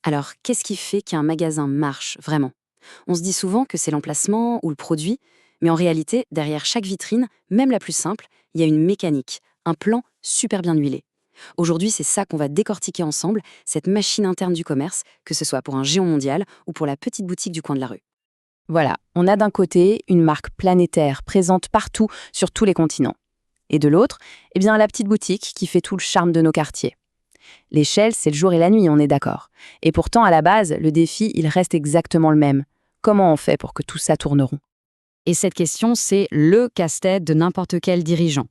Alors, qu'est-ce qui fait qu'un magasin marche vraiment? On se dit souvent que c'est l'emplacement ou le produit, mais en réalité, derrière chaque vitrine, même la plus simple, il y a une mécanique, un plan super bien huilé. Aujourd'hui, c'est ça qu'on va décortiquer ensemble, cette machine interne du commerce, que ce soit pour un géant mondial ou pour la petite boutique du coin de la rue. Voilà, on a d'un côté une marque planétaire présente partout sur tous les continents. Et de l'autre, eh bien la petite boutique qui fait tout le charme de nos quartiers. L'échelle, c'est le jour et la nuit, on est d'accord. Et pourtant, à la base, le défi, il reste exactement le même. Comment on fait pour que tout ça tourne rond? Et cette question, c'est le casse-tête de n'importe quel dirigeant.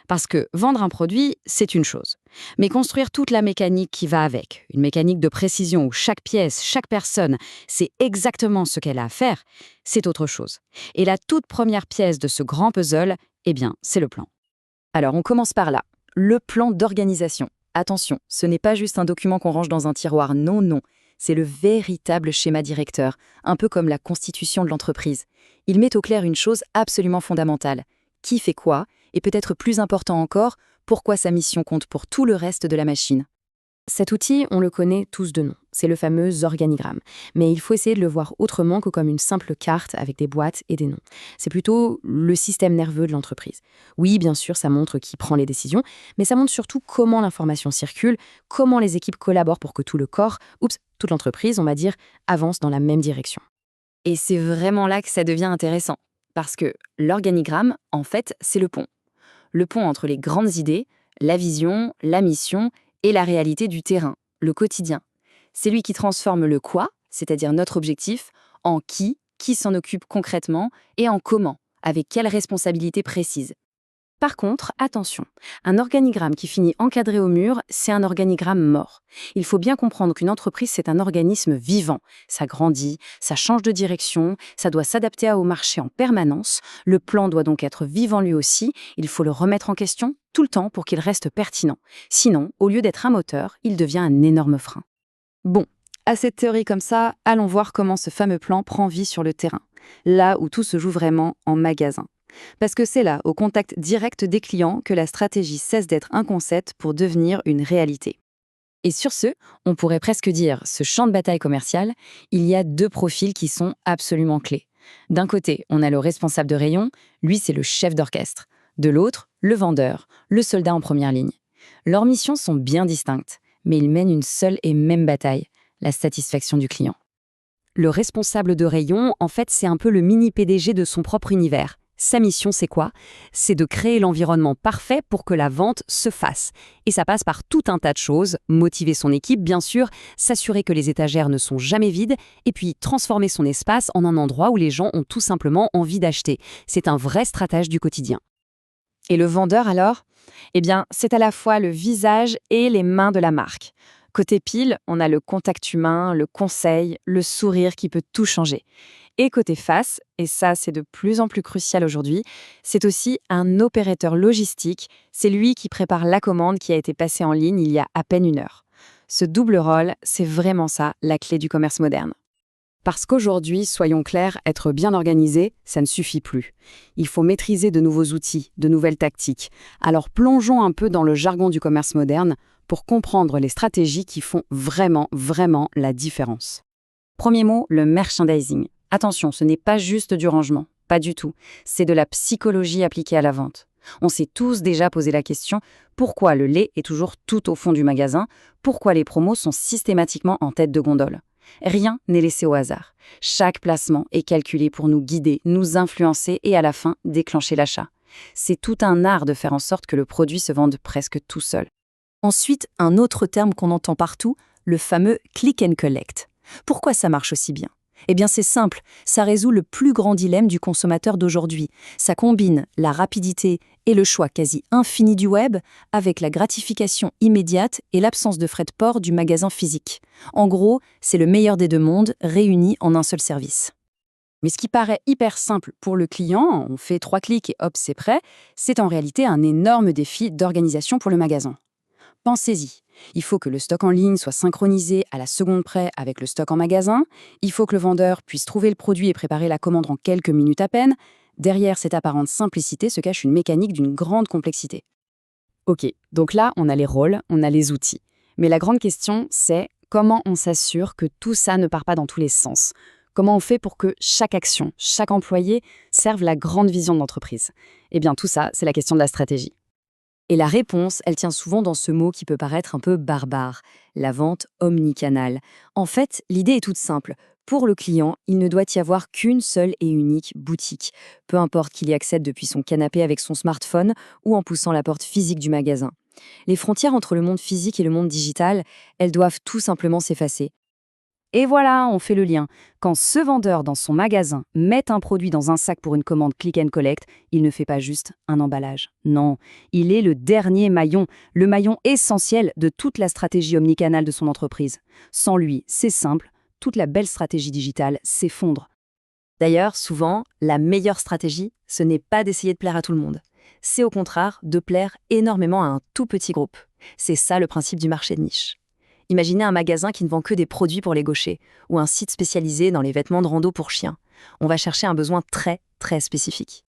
Parce que vendre un produit, c'est une chose. Mais construire toute la mécanique qui va avec, une mécanique de précision où chaque pièce, chaque personne, c'est exactement ce qu'elle a à faire, c'est autre chose. Et la toute première pièce de ce grand puzzle, eh bien, c'est le plan. Alors, on commence par là. Le plan d'organisation. Attention, ce n'est pas juste un document qu'on range dans un tiroir, non, non. C'est le véritable schéma directeur, un peu comme la constitution de l'entreprise. Il met au clair une chose absolument fondamentale. Qui fait quoi? Et peut-être plus important encore, pourquoi sa mission compte pour tout le reste de la machine. Cet outil, on le connaît tous de nom. C'est le fameux organigramme. Mais il faut essayer de le voir autrement que comme une simple carte avec des boîtes et des noms. C'est plutôt le système nerveux de l'entreprise. Oui, bien sûr, ça montre qui prend les décisions, mais ça montre surtout comment l'information circule, comment les équipes collaborent pour que tout le corps, toute l'entreprise, on va dire, avance dans la même direction. Et c'est vraiment là que ça devient intéressant. Parce que l'organigramme, en fait, c'est le pont. Le pont entre les grandes idées, la vision, la mission et la réalité du terrain, le quotidien. C'est lui qui transforme le quoi, c'est-à-dire notre objectif, en qui s'en occupe concrètement et en comment, avec quelle responsabilité précise. Par contre, attention, un organigramme qui finit encadré au mur, c'est un organigramme mort. Il faut bien comprendre qu'une entreprise, c'est un organisme vivant. Ça grandit, ça change de direction, ça doit s'adapter au marché en permanence. Le plan doit donc être vivant lui aussi. Il faut le remettre en question tout le temps pour qu'il reste pertinent. Sinon, au lieu d'être un moteur, il devient un énorme frein. Bon, à cette théorie comme ça, allons voir comment ce fameux plan prend vie sur le terrain, là où tout se joue vraiment en magasin. Parce que c'est là, au contact direct des clients, que la stratégie cesse d'être un concept pour devenir une réalité. Et sur ce, on pourrait presque dire, ce champ de bataille commercial, il y a deux profils qui sont absolument clés. D'un côté, on a le responsable de rayon, lui c'est le chef d'orchestre. De l'autre, le vendeur, le soldat en première ligne. Leurs missions sont bien distinctes, mais ils mènent une seule et même bataille, la satisfaction du client. Le responsable de rayon, en fait, c'est un peu le mini PDG de son propre univers. Sa mission, c'est quoi? C'est de créer l'environnement parfait pour que la vente se fasse. Et ça passe par tout un tas de choses. Motiver son équipe, bien sûr, s'assurer que les étagères ne sont jamais vides, et puis transformer son espace en un endroit où les gens ont tout simplement envie d'acheter. C'est un vrai stratège du quotidien. Et le vendeur, alors? Eh bien, c'est à la fois le visage et les mains de la marque. Côté pile, on a le contact humain, le conseil, le sourire qui peut tout changer. Et côté face, et ça c'est de plus en plus crucial aujourd'hui, c'est aussi un opérateur logistique, c'est lui qui prépare la commande qui a été passée en ligne il y a à peine une heure. Ce double rôle, c'est vraiment ça, la clé du commerce moderne. Parce qu'aujourd'hui, soyons clairs, être bien organisé, ça ne suffit plus. Il faut maîtriser de nouveaux outils, de nouvelles tactiques. Alors plongeons un peu dans le jargon du commerce moderne pour comprendre les stratégies qui font vraiment, vraiment la différence. Premier mot, le merchandising. Attention, ce n'est pas juste du rangement, pas du tout. C'est de la psychologie appliquée à la vente. On s'est tous déjà posé la question, pourquoi le lait est toujours tout au fond du magasin? Pourquoi les promos sont systématiquement en tête de gondole? Rien n'est laissé au hasard. Chaque placement est calculé pour nous guider, nous influencer et à la fin déclencher l'achat. C'est tout un art de faire en sorte que le produit se vende presque tout seul. Ensuite, un autre terme qu'on entend partout, le fameux click and collect. Pourquoi ça marche aussi bien? Eh bien c'est simple, ça résout le plus grand dilemme du consommateur d'aujourd'hui. Ça combine la rapidité et le choix quasi infini du web avec la gratification immédiate et l'absence de frais de port du magasin physique. En gros, c'est le meilleur des deux mondes réunis en un seul service. Mais ce qui paraît hyper simple pour le client, on fait 3 clics et hop, c'est prêt, c'est en réalité un énorme défi d'organisation pour le magasin. Pensez-y, il faut que le stock en ligne soit synchronisé à la seconde près avec le stock en magasin, il faut que le vendeur puisse trouver le produit et préparer la commande en quelques minutes à peine. Derrière cette apparente simplicité se cache une mécanique d'une grande complexité. Ok, donc là, on a les rôles, on a les outils. Mais la grande question, c'est Comment on s'assure que tout ça ne part pas dans tous les sens? Comment on fait pour que chaque action, chaque employé serve la grande vision de l'entreprise? Eh bien, tout ça, c'est la question de la stratégie. Et la réponse, elle tient souvent dans ce mot qui peut paraître un peu barbare, la vente omnicanale. En fait, l'idée est toute simple. Pour le client, il ne doit y avoir qu'une seule et unique boutique, peu importe qu'il y accède depuis son canapé avec son smartphone ou en poussant la porte physique du magasin. Les frontières entre le monde physique et le monde digital, elles doivent tout simplement s'effacer. Et voilà, on fait le lien. Quand ce vendeur dans son magasin met un produit dans un sac pour une commande click and collect, il ne fait pas juste un emballage. Non, il est le dernier maillon, le maillon essentiel de toute la stratégie omnicanale de son entreprise. Sans lui, c'est simple, toute la belle stratégie digitale s'effondre. D'ailleurs, souvent, la meilleure stratégie, ce n'est pas d'essayer de plaire à tout le monde. C'est au contraire de plaire énormément à un tout petit groupe. C'est ça le principe du marché de niche. Imaginez un magasin qui ne vend que des produits pour les gauchers, ou un site spécialisé dans les vêtements de rando pour chiens. On va chercher un besoin très, très spécifique.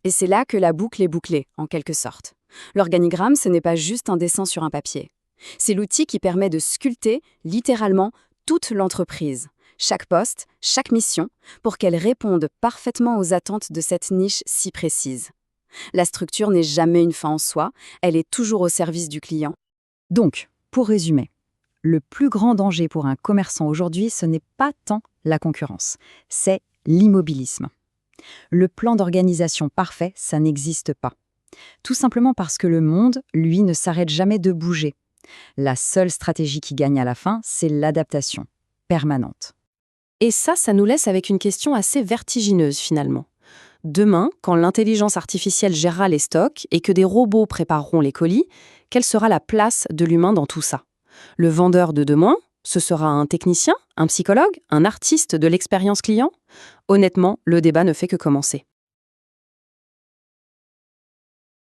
Et c'est là que la boucle est bouclée, en quelque sorte. L'organigramme, ce n'est pas juste un dessin sur un papier. C'est l'outil qui permet de sculpter, littéralement, toute l'entreprise, chaque poste, chaque mission, pour qu'elle réponde parfaitement aux attentes de cette niche si précise. La structure n'est jamais une fin en soi, elle est toujours au service du client. Donc, pour résumer, le plus grand danger pour un commerçant aujourd'hui, ce n'est pas tant la concurrence, c'est l'immobilisme. Le plan d'organisation parfait, ça n'existe pas. Tout simplement parce que le monde, lui, ne s'arrête jamais de bouger. La seule stratégie qui gagne à la fin, c'est l'adaptation permanente. Et ça nous laisse avec une question assez vertigineuse finalement. Demain, quand l'intelligence artificielle gérera les stocks et que des robots prépareront les colis, quelle sera la place de l'humain dans tout ça? Le vendeur de demain, ce sera un technicien, un psychologue, un artiste de l'expérience client? Honnêtement, le débat ne fait que commencer.